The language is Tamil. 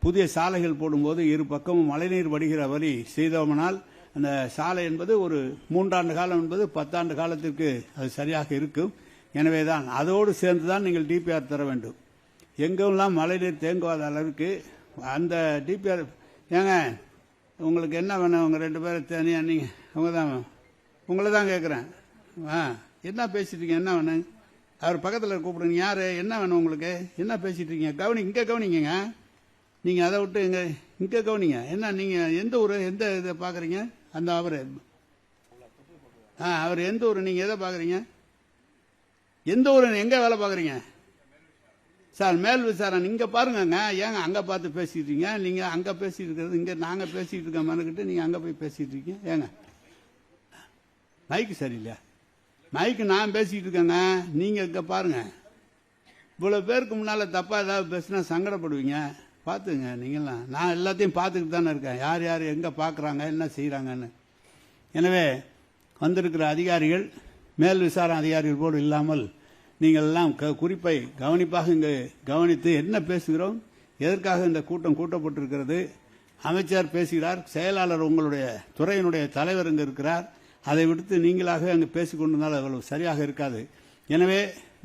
புதிய சாலைகள் போடும்போது இரு பக்கமும் மழைநீர் வடிகிற வழி செய்தோம்னால் அந்த சாலை என்பது ஒரு 3 ஆண்டு காலம் என்பது 10 ஆண்டு காலத்திற்கு அது சரியாக இருக்கும். எனவேதான் அதோடு சேர்ந்துதான் நீங்கள் டிபிஆர் தர வேண்டும். எங்கெல்லாம் மழைநீர் தேங்குவாத அளவுக்கு அந்த டிபிஆர். ஏங்க உங்களுக்கு என்ன வேணும்? உங்க 2 பேரும் தனியா நீங்க உங்களை தான் கேட்குறேன். என்ன பேசிட்டு இருக்கீங்க? என்ன வேணும்? அவர் பக்கத்தில் கூப்பிடுங்க. யாரு? என்ன வேணும் உங்களுக்கு? என்ன பேசிட்டு இருக்கீங்க? இங்கே கவனிங்க. நீங்க அதை விட்டு இங்க கவனிங்க. என்ன நீங்க எந்த ஊர், எந்த இதை பாக்குறீங்க? அந்த அவரு அவர் எந்த ஊர்? நீங்க எதை பாக்குறீங்க? எந்த ஊர்? எங்க வேலை பாக்குறீங்க? சார் மேல் விசாரணை இங்க பாருங்க. ஏங்க அங்க பார்த்து பேசிட்டு இருக்கீங்க? நீங்க அங்க பேசிட்டு இருக்கிறது இங்க நாங்க பேசிட்டு இருக்க மனுக்கிட்டு நீங்க அங்க போய் பேசிட்டு இருக்கீங்க. ஏங்க மைக்கு சரியில்லையா? மைக்கு நான் பேசிட்டு இருக்கேங்க, நீங்க இங்க பாருங்க. இவ்வளவு பேருக்கு முன்னால தப்பா ஏதாவது பேசினா சங்கடப்படுவீங்க. பாத்துங்க நீங்களாம். நான் எல்லாத்தையும் பார்த்துக்கிட்டு தானே இருக்கேன், யார் யார் எங்க பாக்குறாங்க என்ன செய்யறாங்கன்னு. எனவே வந்திருக்கிற அதிகாரிகள் மேல் விசாரணை அதிகாரிகள் போடு இல்லாமல் நீங்கள் எல்லாம் குறிப்பை கவனிப்பாக இங்கு கவனித்து என்ன பேசுகிறோம், எதற்காக இந்த கூட்டம் கூட்டப்பட்டிருக்கிறது, அமைச்சர் பேசுகிறார், செயலாளர் உங்களுடைய துறையினுடைய தலைவர் இங்கு இருக்கிறார், அதை விடுத்து நீங்களாக அங்கு பேசிக் கொண்டிருந்தால் அவ்வளவு சரியாக இருக்காது. எனவே